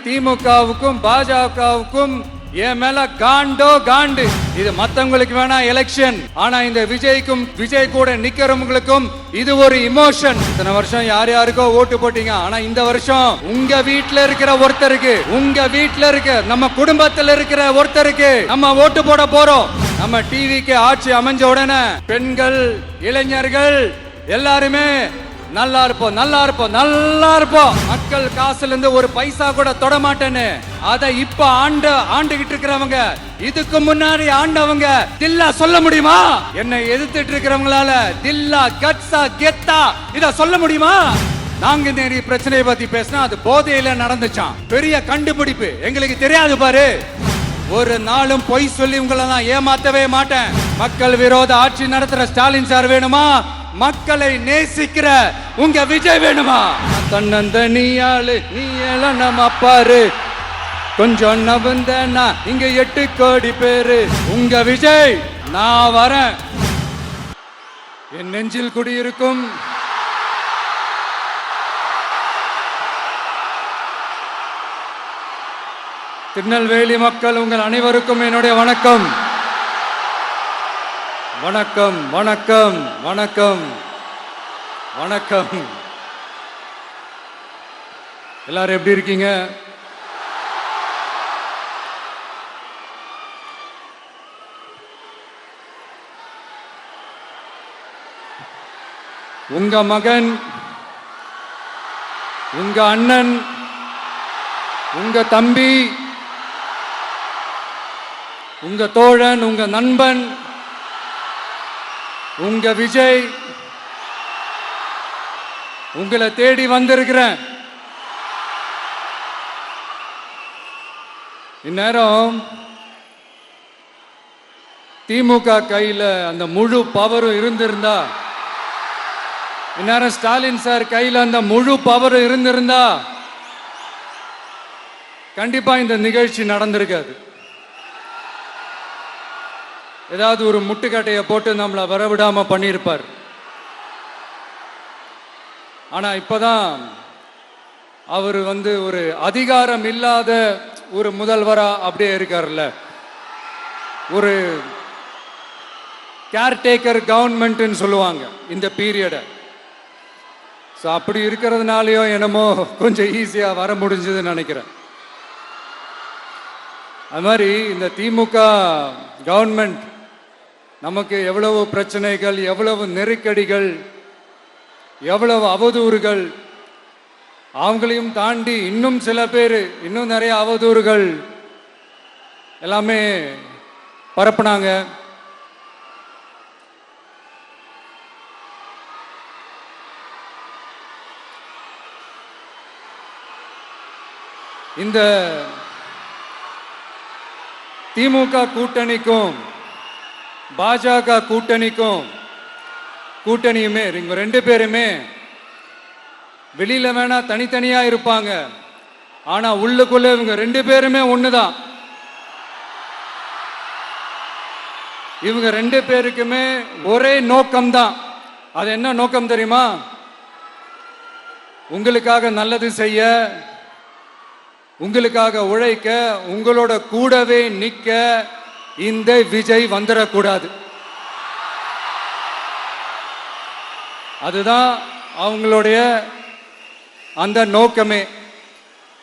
திமுகவுக்கும் பாஜகவுக்கும் என் மேல காண்டோ காண்டு. இது மத்தவங்களுக்கு வேணா எலெக்ஷன், ஆனா இந்த விஜய் கூட நிக்கிறவங்களுக்கும் இது ஒரு இமோஷன். இத்தனை வருஷம் யார் யாருக்கோ ஓட்டு போட்டீங்க, ஆனா இந்த வருஷம் உங்க வீட்டுல இருக்கிற ஒருத்தருக்கு, உங்க வீட்டுல இருக்க நம்ம குடும்பத்துல இருக்கிற ஒருத்தருக்கு நம்ம ஓட்டு போட போறோம். நம்ம டிவிக்கு ஆட்சி அமைஞ்ச உடனே பெண்கள், இளைஞர்கள் எல்லாருமே நல்லா இருப்போம், நல்லா இருப்போம், நல்லா இருப்போம். மக்கள் காசுல இருந்து ஒரு பைசா கூட தொட மாட்டேன்னு அத இப்ப ஆண்டுகிட்டு இருக்கிறவங்க, இதுக்கு முன்னாடி ஆண்டவங்க தில்லா சொல்ல முடியுமா? என்னை எதிர்த்துட்டு இருக்கிறவங்களால தில்லா கட்ஸா கெத்தா இத சொல்ல முடியுமா? நாங்க இந்த பிரச்சனையை பத்தி பேசினா அது போதையில நடந்துச்சான். பெரிய கண்டுபிடிப்பு எங்களுக்கு தெரியாது பாரு. ஒரு நாளும் பொய் சொல்லி உங்களை நான் ஏமாத்தவே மாட்டேன். மக்கள் விரோத ஆட்சி நடத்துற ஸ்டாலின் சார் வேணுமா? மக்களை நேசிக்கிற உங்க விஜய் வேணுமா? தன்னந்தனியாளு நீ நம்ம பாரு, கொஞ்சம் நவந்தனா இங்க 8 கோடி பேரு. உங்க விஜய் நான் வரேன். என் நெஞ்சில் குடியிருக்கும் திருநெல்வேலி மக்கள் உங்கள் அனைவருக்கும் என்னுடைய வணக்கம். வணக்கம் வணக்கம் வணக்கம் வணக்கம். எல்லாரும் எப்படி இருக்கீங்க? உங்க மகன், உங்க அண்ணன், உங்க தம்பி, உங்க தோழன், உங்க நண்பன், உங்க விஜய் உங்களை தேடி வந்திருக்கிறேன். இந்நேரம் திமுக கையில அந்த முழு பவரும் இருந்திருந்தா, இந்நேரம் ஸ்டாலின் சார் கையில அந்த முழு பவரும் இருந்திருந்தா கண்டிப்பா இந்த நிகழ்ச்சி நடந்திருக்காது. ஏதாவது ஒரு முட்டுக்கட்டையை போட்டு நம்மளை வரவிடாம பண்ணியிருப்பார். ஆனா இப்பதான் அவர் ஒரு அதிகாரம் இல்லாத ஒரு முதல்வரா அப்படியே இருக்காருல்ல, ஒரு கேர்டேக்கர் கவர்மெண்ட் சொல்லுவாங்க இந்த பீரியட. அப்படி இருக்கிறதுனாலயோ என்னமோ கொஞ்சம் ஈஸியா வர முடிஞ்சதுன்னு நினைக்கிறேன். அது மாதிரி இந்த திமுக கவர்மெண்ட் நமக்கு எவ்வளவு பிரச்சனைகள், எவ்வளவு நெருக்கடிகள், எவ்வளவு அவதூறுகள், அவங்களையும் தாண்டி இன்னும் சில பேர் இன்னும் நிறைய அவதூறுகள் எல்லாமே பரப்புனாங்க. இந்த திமுக கூட்டணிக்கும் பாஜக கூட்டணியுமே இவங்க 2 பேருமே வெளியில வேணா தனித்தனியா இருப்பாங்க, ஆனா உள்ளுக்குள்ள இவங்க 2 பேருமே ஒண்ணுதான். இவங்க 2 பேருக்குமே ஒரே நோக்கம்தான். அது என்ன நோக்கம் தெரியுமா? உங்களுக்காக நல்லது செய்ய, உங்களுக்காக உழைக்க, உங்களோட கூடவே நிக்க இந்த விஜய் வந்துடக்கூடாது. அதுதான் அவங்களுடைய அந்த நோக்கமே.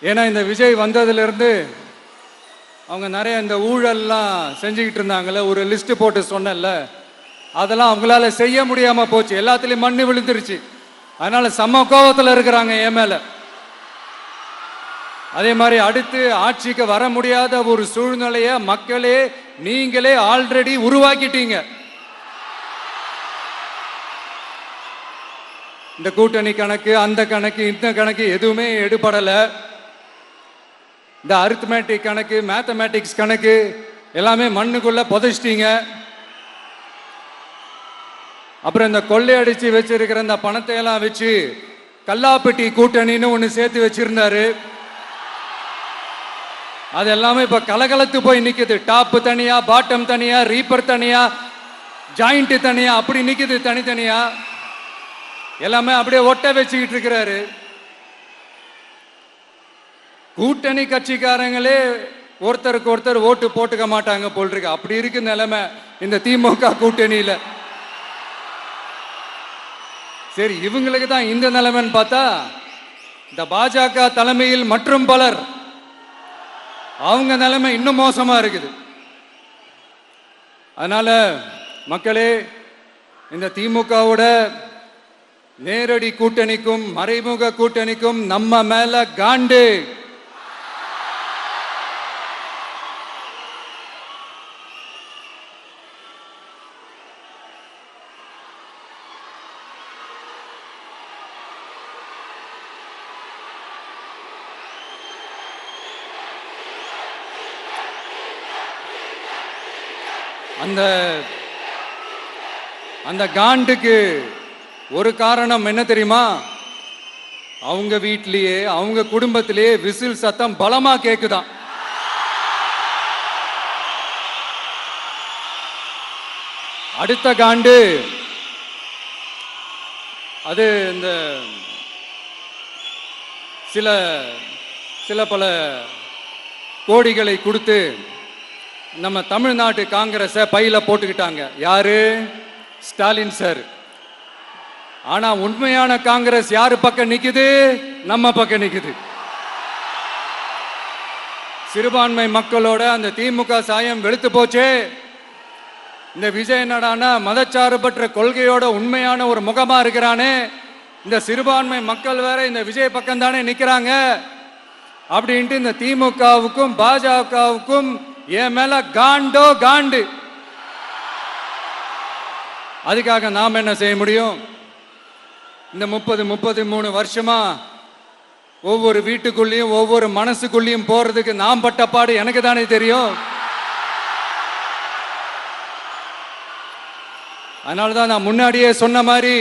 ஏன்னா இந்த விஜய் வந்ததிலிருந்து அவங்க நிறைய இந்த ஊழல்லாம் செஞ்சுக்கிட்டு இருந்தாங்கல்ல, ஒரு லிஸ்ட் போட்டு சொன்னல, அதெல்லாம் அவங்களால செய்ய முடியாம போச்சு. எல்லாத்துலயும் மண்ணு விழுந்துருச்சு. அதனால செம்ம கோபத்தில் இருக்கிறாங்க என் மேல. அதே மாதிரி அடுத்து ஆட்சிக்கு வர முடியாத ஒரு சூழ்நிலைய மக்களே நீங்களே ஆல்ரெடி உருவாக்கிட்டீங்க. இந்த கூட்டணி கணக்கு, அந்த கணக்கு, இந்த கணக்கு எதுவுமே எடுபடல. இந்த அரித்மேட்டிக் கணக்கு, மேத்தமேட்டிக்ஸ் கணக்கு எல்லாமே மண்ணுக்குள்ள புதைச்சிட்டீங்க. அப்புறம் இந்த கொள்ளையடிச்சு வச்சிருக்கிற இந்த பணத்தை எல்லாம் வச்சு கல்லாப்பட்டி கூட்டணின்னு ஒன்று சேர்த்து வச்சிருந்தாரு. அது எல்லாமே இப்ப கலகலத்து போய் நிக்குது. டாப் தனியா, பாட்டம் தனியா, ரீப்பர் தனியா, ஜாயிண்ட் தனியா, அப்படி நிக்குது தனித்தனியா. எல்லாமே அப்படியே ஒட்ட வச்சுக்கிட்டு இருக்கிறாரு. கூட்டணி கட்சிக்காரங்களே ஒருத்தருக்கு ஒருத்தர் ஓட்டு போட்டுக்க மாட்டாங்க போல் இருக்கு. அப்படி இருக்கு நிலைமை இந்த திமுக கூட்டணியில. சரி, இவங்களுக்கு தான் இந்த நிலைமைன்னு பார்த்தா இந்த பாஜக தலைமையில் மற்றும் பலர் அவங்க நிலைமை இன்னும் மோசமா இருக்குது. அதனால மக்களே, இந்த திமுகவோட நேரடி கூட்டணிக்கும் மறைமுக கூட்டணிக்கும் நம்ம மேல காண்டு. அந்த காண்டுக்கு ஒரு காரணம் என்ன தெரியுமா? அவங்க வீட்லயே அவங்க குடும்பத்திலேயே விசில் சத்தம் பலமா கேக்குதான். அடுத்த காண்டு அது இந்த சில பல கோடிகளை கொடுத்து நம்ம தமிழ்நாட்டு காங்கிரஸை பையில போட்டுக்கிட்டாங்க. யாரு? ஸ்டாலின் சார். ஆனா உண்மையான காங்கிரஸ் யாரு பக்கம் நிக்குது? நம்ம பக்கம் நிக்குது. சிறுபான்மை மக்களோட அந்த திமுக சாயம் வெளுத்து போச்சே. இந்த விஜய் என்னடானா மதச்சார்பற்ற கொள்கையோட உண்மையான ஒரு முகமா இருக்கிறானே. இந்த சிறுபான்மை மக்கள் வேற இந்த விஜய் பக்கம் தானே நிக்கிறாங்க அப்படின்ட்டு இந்த திமுகவுக்கும் பாஜகவுக்கும் என் மேல காண்டோ காண்டு. அதுக்காக நாம் என்ன செய்ய முடியும்? இந்த 33 வருஷமா ஒவ்வொரு வீட்டுக்குள்ளேயும் ஒவ்வொரு மனசுக்குள்ளேயும் போறதுக்கு நாம் பட்ட பாடு எனக்கு தானே தெரியும். அதனாலதான் நான் முன்னாடியே சொன்ன மாதிரி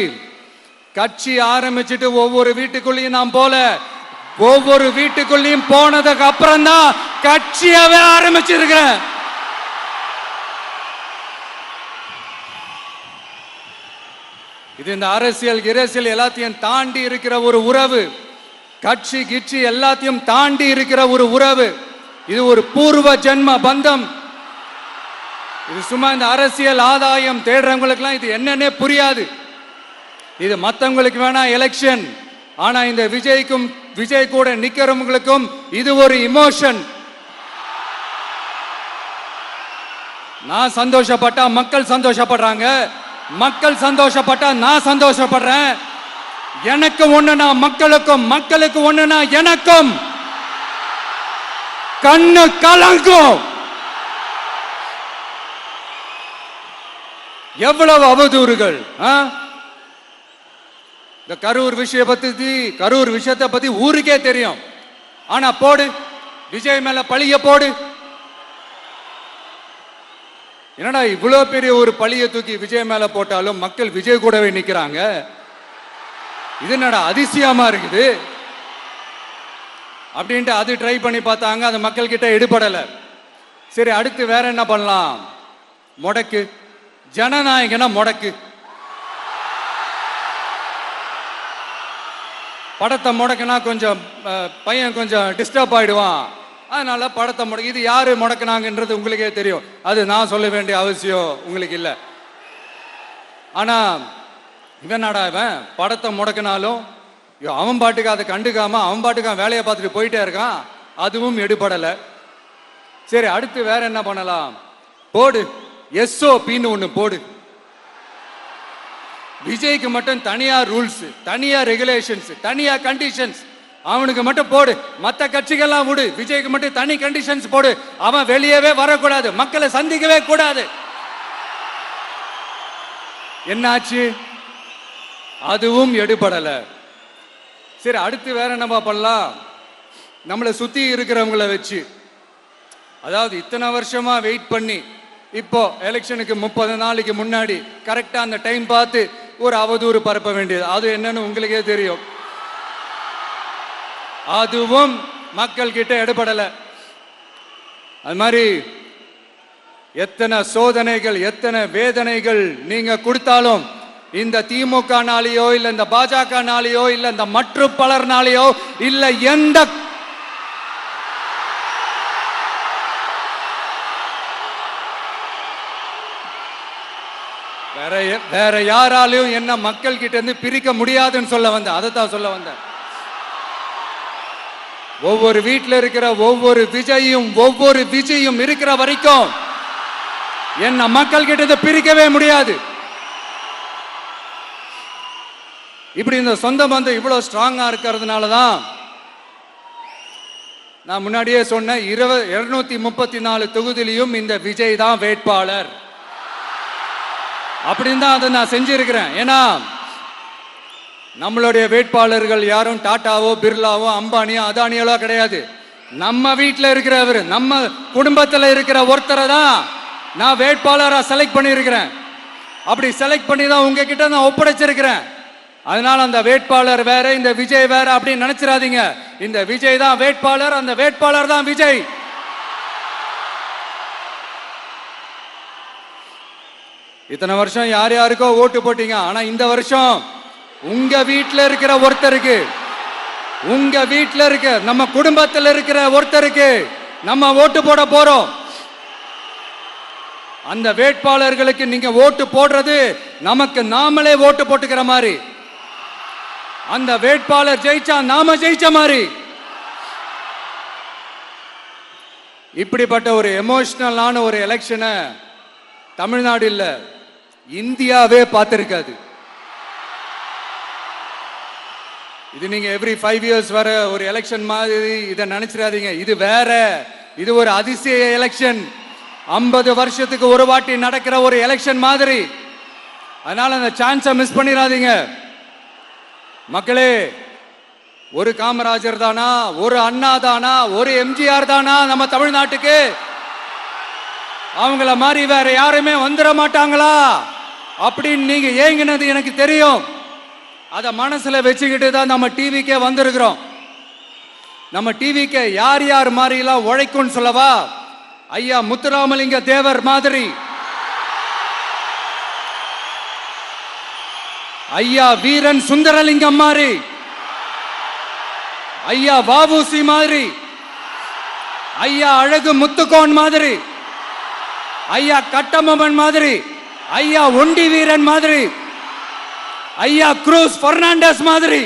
கட்சி ஆரம்பிச்சுட்டு ஒவ்வொரு வீட்டுக்குள்ளேயும் நான் போல, ஒவ்வொரு வீட்டுக்குள்ளேயும் போனதுக்கு அப்புறம் தான் கட்சியாவே ஆரம்பிச்சிருக்கிறேன். இது இந்த அரசியல் எல்லாத்தையும் தாண்டி இருக்கிற ஒரு உறவு. கட்சி கிட்சி எல்லாத்தையும் தாண்டி இருக்கிற ஒரு உறவு. இது ஒரு பூர்வ ஜென்ம பந்தம். இது சும்மா இந்த அரசியல் ஆதாயம் தேடுறவங்களுக்குலாம் இது என்னன்னே புரியாது. இது மத்தவங்களுக்கு வேணா எலெக்ஷன். ஆனா இந்த விஜய் கூட நிக்கிறவங்களுக்கும் இது ஒரு இமோஷன். நான் சந்தோஷப்பட்டா மக்கள் சந்தோஷப்படுறாங்க, மக்கள் சந்தோஷப்பட்டா நான் சந்தோஷப்படுறேன். எனக்கு ஒண்ணுனா மக்களுக்கும், மக்களுக்கு ஒண்ணுனா எனக்கும் கண்ணு கலங்கும். எவ்வளவு அவதூறுகள்! இந்த கரூர் விஷயத்தை பத்தி ஊருக்கே தெரியும். ஆனா போடு, விஜய் மேல பழிய போடு. என்னடா இவ்வளவு பெரிய ஒரு பழிய தூக்கி விஜய் மேல போட்டாலும் மக்கள் விஜய் கூடவே நிக்கிறாங்க. இது என்னடா அதிசயமா இருக்குது அப்படின்ட்டு அது ட்ரை பண்ணி பார்த்தாங்க. அது மக்கள் கிட்ட எடுபடல. சரி, அடுத்து வேற என்ன பண்ணலாம்? முடக்கு. ஜனநாயகனா முடக்கு. படத்தை முடக்குனா கொஞ்சம் பையன் கொஞ்சம் டிஸ்டர்ப் ஆயிடுவான். அதனால படத்தை முடக்கு. இது யாரு முடக்குனாங்கன்றது உங்களுக்கே தெரியும். அது நான் சொல்ல வேண்டிய அவசியம் உங்களுக்கு இல்லை. ஆனா இவன் படத்தை முடக்கினாலும் அவன் பாட்டுக்கு அதை கண்டுக்காம அவன் பாட்டுக்கு வேலையை பார்த்துட்டு போயிட்டே இருக்கான். அதுவும் எடுபடலை. சரி, அடுத்து வேற என்ன பண்ணலாம்? போடு, SOPன்னு ஒண்ணு போடு. விஜய்க்கு மட்டும் தனியா ரூல்ஸ், தனியா ரெகுலேஷன்ஸ், தனியா கண்டிஷன்ஸ் அவனுக்கு மட்டும் போடு. மற்ற கட்சிகள்லாம் விடு, விஜய்க்கு மட்டும் தனி கண்டிஷன்ஸ் போடு. அவன் வெளியவே வரக்கூடாது, மக்களை சந்திக்கவே கூடாது. என்னாச்சு? அதுவும் எடுபடல. சரி, அடுத்து வேற என்ன பண்ணலாம்? நம்மளை சுத்தி இருக்கிறவங்கள வச்சு, அதாவது இத்தனை வருஷமா வெயிட் பண்ணி இப்போ எலெக்ஷனுக்கு 30 நாளைக்கு முன்னாடி கரெக்டா அந்த டைம் பார்த்து ஒரு அவதூறு பரப்ப வேண்டியது. அது என்னன்னு உங்களுக்கே தெரியும். அதுவும் மக்கள் கிட்ட எடுபடல. அது மாதிரி எத்தனை சோதனைகள், எத்தனை வேதனைகள் நீங்க கொடுத்தாலும் இந்த திமுக நாளையோ இல்ல இந்த பாஜக நாளையோ இல்ல இந்த மற்றும் பலர் நாளையோ இல்ல எந்த வேற யாராலையும் என்ன மக்கள் கிட்ட இருந்து பிரிக்க முடியாதுன்னு சொல்ல வந்தேன். அதை தான் சொல்ல வந்தேன். ஒவ்வொரு வீட்டில் இருக்கிற ஒவ்வொரு விஜயும் இருக்கிற வரைக்கும் என்ன மக்கள் கிட்ட இருந்து பிரிக்கவே முடியாது. இப்படி இந்த சொந்த பந்தம் இவ்வளவு ஸ்ட்ராங்கா இருக்கிறதுனால தான் நான் முன்னாடியே சொன்ன 234 தொகுதியிலும் இந்த விஜய் தான் வேட்பாளர் அப்படின்னு தான் அதை நான் செஞ்சிருக்கிறேன். ஏன்னா நம்மளுடைய வேட்பாளர்கள் யாரும் டாட்டாவோ பிர்லாவோ அம்பானியோ அதானியோ கிடையாது. நம்ம வீட்டில் இருக்கிறவர், நம்ம குடும்பத்தில் இருக்கிற ஒருத்தரை தான் நான் வேட்பாளராக செலக்ட் பண்ணியிருக்கிறேன். அப்படி செலக்ட் பண்ணி தான் உங்ககிட்ட நான் ஒப்படைச்சிருக்கிறேன். அதனால அந்த வேட்பாளர் வேற, இந்த விஜய் வேற அப்படின்னு நினைச்சிடாதீங்க. இந்த விஜய் தான் வேட்பாளர், அந்த வேட்பாளர் தான் விஜய். இத்தனை வருஷம் யார் யாருக்கோ ஓட்டு போட்டீங்க. ஆனா இந்த வருஷம் உங்க வீட்டில் இருக்கிற ஒருத்தருக்கு, உங்க வீட்டில் இருக்க நம்ம குடும்பத்தில் இருக்கிற ஒருத்தருக்கு நம்ம ஓட்டு போட போறோம். அந்த வேட்பாளர்களுக்கு நீங்க ஓட்டு போடுறது நமக்கு நாமளே ஓட்டு போட்டுக்கிற மாதிரி. அந்த வேட்பாளர் ஜெயிச்சா நாம ஜெயிச்ச மாதிரி. இப்படிப்பட்ட ஒரு எமோஷனலான ஒரு எலெக்ஷனை தமிழ்நாடு இல்ல, இந்தியாவே பார்த்திருக்காது. இது நீங்க எவ்ரி 5 years வர ஒரு எலெக்ஷன் மாதிரி இதை நினைச்சிடாதீங்க. இது வேற, இது ஒரு அதிசய எலெக்ஷன். 50 வருஷத்துக்கு ஒரு வாட்டி நடக்கிற ஒரு எலெக்ஷன் மாதிரி. அதனால அந்த சான்ஸை மிஸ் பண்ணிடாதீங்க மக்களே. ஒரு காமராஜர் தானா, ஒரு அண்ணா தானா, ஒரு எம்ஜிஆர் தானா நம்ம தமிழ்நாட்டுக்கு? அவங்கள மாதிரி வேற யாருமே வந்துட மாட்டாங்களா அப்படின்னு நீங்க ஏங்கினது எனக்கு தெரியும். அத மனசுல வச்சுக்கிட்டு தான் நம்ம டிவிக்கே வந்திருக்கிறோம். நம்ம டிவிக்கு யார் யார் மாதிரி எல்லாம் உழைக்கும் சொல்லவா? ஐயா முத்துராமலிங்க தேவர் மாதிரி, ஐயா வீரன் சுந்தரலிங்கம் மாதிரி, ஐயா வாவுசி மாதிரி, ஐயா அழகு முத்துக்கோன் மாதிரி, ஐயா கட்டபொம்மன் மாதிரி, ஐயா ஒண்டி வீரன் மாதிரி, ஐயா குரூஸ் பெர்னாண்டஸ் மாதிரி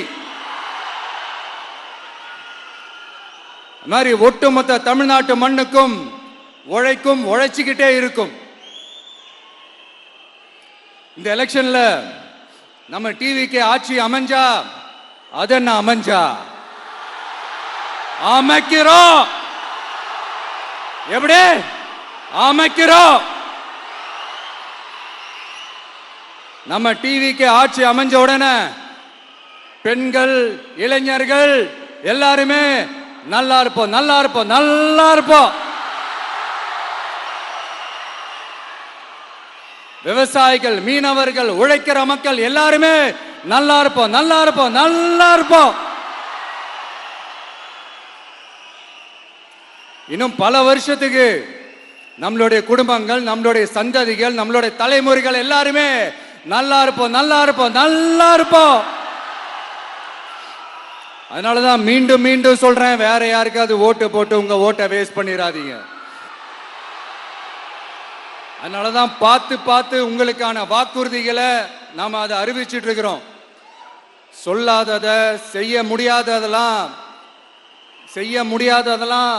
மாதிரி ஒட்டுமொத்த தமிழ்நாட்டு மண்ணுக்கும் உழைச்சுக்கிட்டே இருக்கும். இந்த எலெக்ஷன்ல நம்ம டிவிக்கு ஆட்சி அமைஞ்சா அது என்ன அமைஞ்சா அமைக்கிறோம். எப்படி அமைக்கிறோம்? நம்ம டிவிக்கு ஆட்சி அமைஞ்ச உடனே பெண்கள், இளைஞர்கள் எல்லாருமே நல்லா இருப்போம், நல்லா இருப்போம், நல்லா இருப்போம். விவசாயிகள், மீனவர்கள், உழைக்கிற மக்கள் எல்லாருமே நல்லா இருப்போம், நல்லா இருப்போம், நல்லா இருப்போம். இன்னும் பல வருஷத்துக்கு நம்மளுடைய குடும்பங்கள், நம்மளுடைய சந்ததிகள், நம்மளுடைய தலைமுறைகள் எல்லாருமே நல்லா இருப்போம், நல்லா இருப்போம், நல்லா இருப்போம். அதனாலதான் மீண்டும் மீண்டும் சொல்றேன், வேற யாருக்காவது ஓட்டு போட்டு உங்க ஓட்டை வேஸ்ட் பண்ணிடாதீங்க. அதனாலதான் பார்த்து பார்த்து உங்களுக்கான வாக்குறுதிகளை நாம அதை அறிவிச்சிட்டு இருக்கிறோம். சொல்லாதத, செய்ய முடியாததெல்லாம்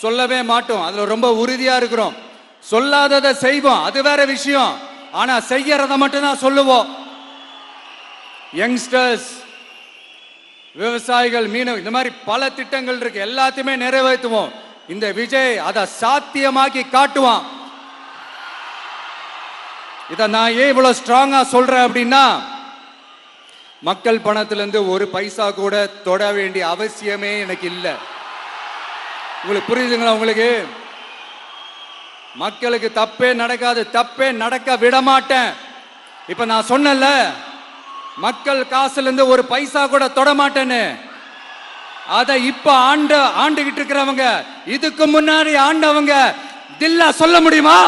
சொல்லவே மாட்டோம். அதுல ரொம்ப உறுதியா இருக்கிறோம். சொல்லாததை செய்வோம், அது வேற விஷயம். ஆனா செய்யறத மட்டும்தான் சொல்லுவோம். யங்ஸ்டர்ஸ், விவசாயிகள், மீனவ, இந்த மாதிரி பல திட்டங்கள் இருக்கு, எல்லாத்தையுமே நிறைவேற்றுவோம். இந்த விஜய் அதை சாத்தியமாக்கி காட்டுவான். இதை நான் ஏன் இவ்வளவு ஸ்ட்ராங்கா சொல்றேன் அப்படின்னா, மக்கள் பணத்திலிருந்து ஒரு பைசா கூட தொட வேண்டிய அவசியமே எனக்கு இல்லை. உங்களுக்கு புரியுதுங்களா? உங்களுக்கு மக்களுக்கு தப்பே நடக்காது, தப்பே நடக்க விட மாட்டேன். இப்ப நான் சொன்னல, மக்கள் காசுல இருந்து ஒரு பைசா கூட தொட மாட்டேன்னு. அதை இப்ப ஆண்டுகிட்டு இருக்கிறவங்க, இதுக்கு முன்னாடி ஆண்டவங்க தில்லா சொல்ல முடியுமா?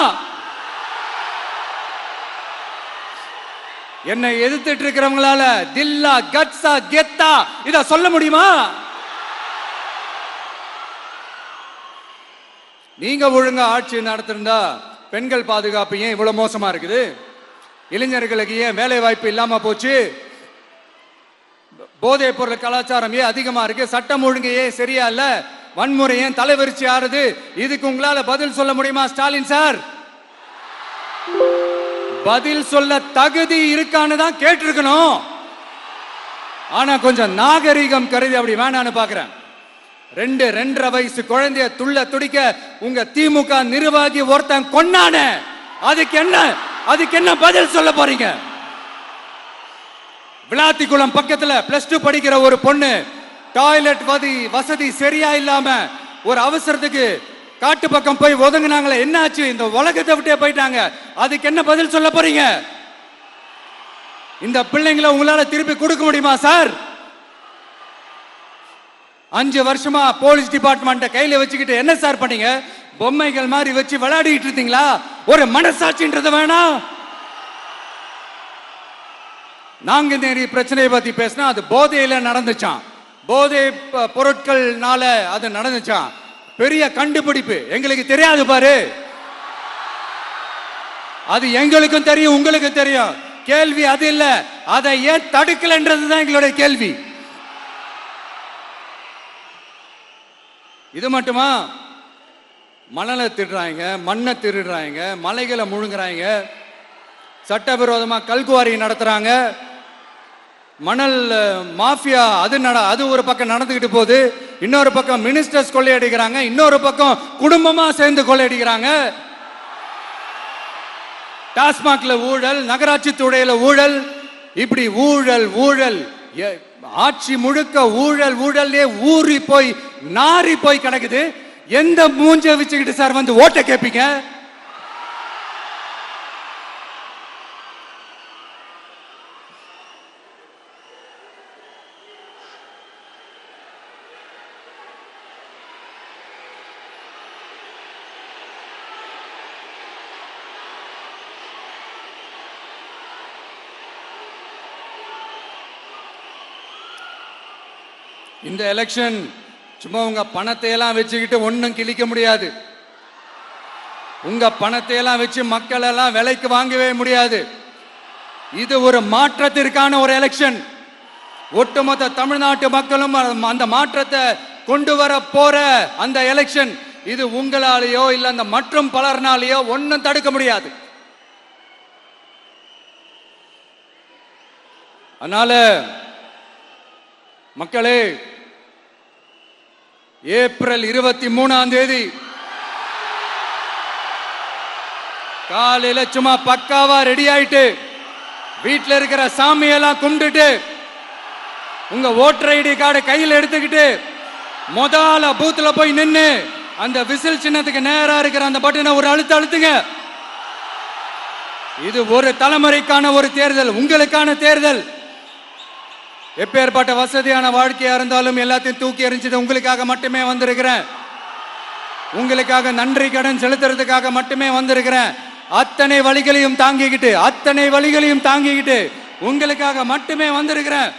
என்னை எதிர்த்துட்டு இருக்கிறவங்களால தில்லா, கட்ஸா, கெத்தா இத சொல்ல முடியுமா? நீங்க ஒழுங்கா ஆட்சி நடத்திருந்தா பெண்கள் பாதுகாப்பு ஏன் இவ்வளவு மோசமா இருக்குது? இளைஞர்களுக்கு ஏன் வேலை வாய்ப்பு இல்லாம போச்சு? போதைப் பொருள் கலாச்சாரம் ஏன் அதிகமா இருக்கு? சட்டம் ஒழுங்கு ஏன் சரியா இல்ல? வன்முறை ஏன் தலைவரிச்சு ஆறுது? இதுக்கு உங்களால பதில் சொல்ல முடியுமா ஸ்டாலின் சார்? பதில் சொல்ல தகுதி இருக்கான்னு தான் கேட்டிருக்கணும். ஆனா கொஞ்சம் நாகரிகம் கருதி அப்படி வேணான்னு பாக்குறேன். 2.5 வயசு குழந்தைய துள்ள துடிக்க உங்க திமுக நிர்வாகி ஒருத்தன் கொன்னான, அதுக்கு என்ன பதில் சொல்ல போறீங்க? விளாத்திக்குளம் பக்கத்துல +2 படிக்கிற ஒரு பொண்ணு டாய்லெட் வசதி சரியா இல்லாம ஒரு அவசரத்துக்கு காட்டு பக்கம் போய் ஒதுங்கினாங்களே, என்னாச்சு? இந்த உலகத்தை விட்டே போயிட்டாங்க. அதுக்கு என்ன பதில் சொல்ல போறீங்க? இந்த பிள்ளைங்களை உங்களால திருப்பி கொடுக்க முடியுமா சார்? 5 வருஷமா போலீஸ் டிபார்ட்மெண்ட் கையில வச்சுக்கிட்டு என்ன சார் பண்ணீங்க? பொம்மைகள் மாதிரி வச்சு விளையாடிட்டு இருந்தீங்களா? ஒரு மனசாட்சின்றது வேணாம். நாங்குநேரி பிரச்சனையை பத்தி பேசினா அது போதையில நடந்துச்சான், போதை பொருட்கள்னால அது நடந்துச்சான். பெரிய கண்டுபிடிப்பு எங்களுக்கு தெரியாது பாரு. அது எங்களுக்கும் தெரியும், உங்களுக்கும் தெரியும். கேள்வி அது இல்ல, அதை ஏன் தடுக்கலன்றதுதான் எங்களுடைய கேள்வி. இது மட்டுமா? மணலை திருடுறாங்க, மண்ணை திருடுறாங்க, மலைகளை முழுங்குறாங்க, சட்டவிரோதமா கல்குவாரி நடத்துறாங்க, மணல் மாஃபியா அது ஒரு பக்கம் நடந்துகிட்டு போகுது. இன்னொரு பக்கம் மினிஸ்டர்ஸ் கொள்ளையடிக்கிறாங்க, இன்னொரு பக்கம் குடும்பமா சேர்ந்து கொள்ளையடிக்கிறாங்க. டாஸ்மாக்ல ஊழல், நகராட்சி துறையில ஊழல், இப்படி ஊழல் ஊழல், ஆட்சி முழுக்க ஊழல் ஊழல்லே ஊறி போய் நாரி போய் கிடக்குது. எந்த மூஞ்ச வச்சுக்கிட்டு சார் வந்து ஓட்ட கேட்பீங்க? இந்த எலெக்ஷன் சும்மா உங்க பணத்தை எல்லாம் வச்சுக்கிட்டு ஒன்னும் கிழிக்க முடியாது. உங்க பணத்தை எல்லாம் வச்சு மக்கள் எல்லாம் விலைக்கு வாங்கவே முடியாது. இது ஒரு மாற்றத்திற்கான ஒரு எலெக்ஷன். ஒட்டுமொத்த தமிழ்நாட்டு மக்களும் அந்த மாற்றத்தை கொண்டு வர போற அந்த எலெக்ஷன். இது உங்களாலேயோ இல்ல அந்த மற்றும் பலர்னாலேயோ ஒன்னும் தடுக்க முடியாது. அதனால மக்களே, ஏப்ரல் 23ஆம் தேதி காலையில சும்மா பக்காவா ரெடி ஆயிட்டு வீட்டில் இருக்கிற சாமியெல்லாம் கும்பிட்டுட்டு உங்க ஓட்டர் ஐடி கார்டு கையில் எடுத்துக்கிட்டு முதல்ல பூத்துல போய் நின்று அந்த விசில் சின்னத்துக்கு நேரா இருக்கிற அந்த பட்டனை ஒரு அழுத்துங்க. இது ஒரு தலைமுறைக்கான ஒரு தேர்தல், உங்களுக்கான தேர்தல். எப்பேற்பட்ட வசதியான வாழ்க்கையா இருந்தாலும் எல்லாத்தையும் தூக்கி எறிஞ்சிட்டு உங்களுக்காக மட்டுமே வந்திருக்கிறேன். உங்களுக்காக நன்றி கடன் செலுத்துறதுக்காக மட்டுமே வந்திருக்கிறேன். அத்தனை வழிகளையும் தாங்கிக்கிட்டு உங்களுக்காக மட்டுமே வந்திருக்கிறேன்.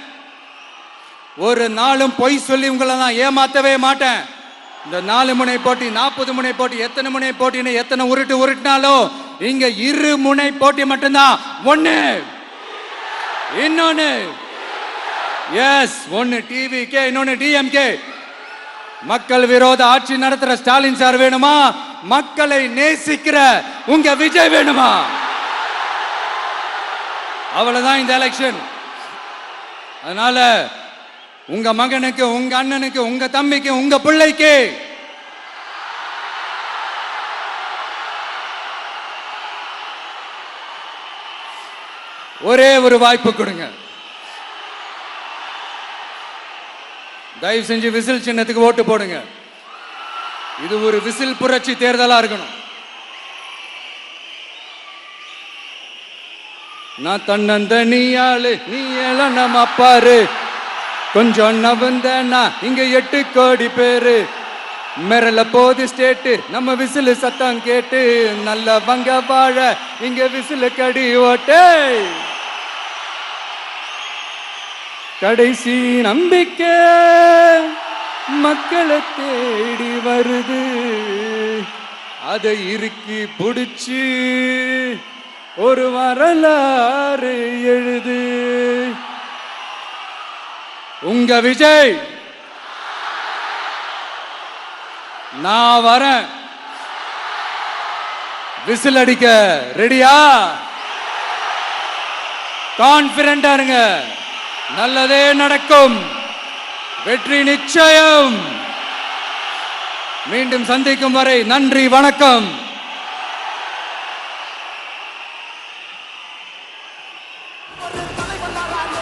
ஒரு நாளும் பொய் சொல்லி உங்களை நான் ஏமாத்தவே மாட்டேன். இந்த 4 முனை போட்டி, 40 முனை போட்டி, எத்தனை முனை போட்டின்னு எத்தனை உருட்டினாலும் இங்க 2 முனை போட்டி மட்டும்தான். ஒண்ணு, இன்னொன்னு எஸ், ஒன்னு டிவிகே, இன்னொன்னு டிஎம்கே. மக்கள் விரோத ஆட்சி நடத்துற ஸ்டாலின் சார் வேணுமா? மக்களை நேசிக்கிற உங்க விஜய் வேணுமா? அவ்வளவுதான் இந்த எலெக்ஷன். அதனால உங்க மகனுக்கு, உங்க அண்ணனுக்கு, உங்க தம்பிக்கு, உங்க பிள்ளைக்கு ஒரே ஒரு வாய்ப்பு கொடுங்க. தயவு செஞ்சு விசில் சின்னத்துக்கு ஓட்டு போடுங்க. இது ஒரு விசில் புரட்சி தேர்தலா இருக்கணும். நான் தன்னந்தனியாளு, நீ நம்ம பாரு, கொஞ்சம் நவந்தனா இங்க 8 கோடி பேரு, மிரள போது ஸ்டேட்டு நம்ம விசில் சத்தம் கேட்டு, நல்லவங்க வாழ இங்க விசில் கடி ஓட்டே, கடைசி நம்பிக்கை மக்களை தேடி வருது, அதை இறுக்கி பிடிச்சு ஒரு வரலாறு எழுது. உங்க விஜய் நான் வரேன். விசில் அடிக்க ரெடியா? கான்பிடண்டா இருங்க. நல்லதே நடக்கும். வெற்றி நிச்சயம். மீண்டும் சந்திக்கும் வரை நன்றி, வணக்கம். ஒரு தலைவனாரா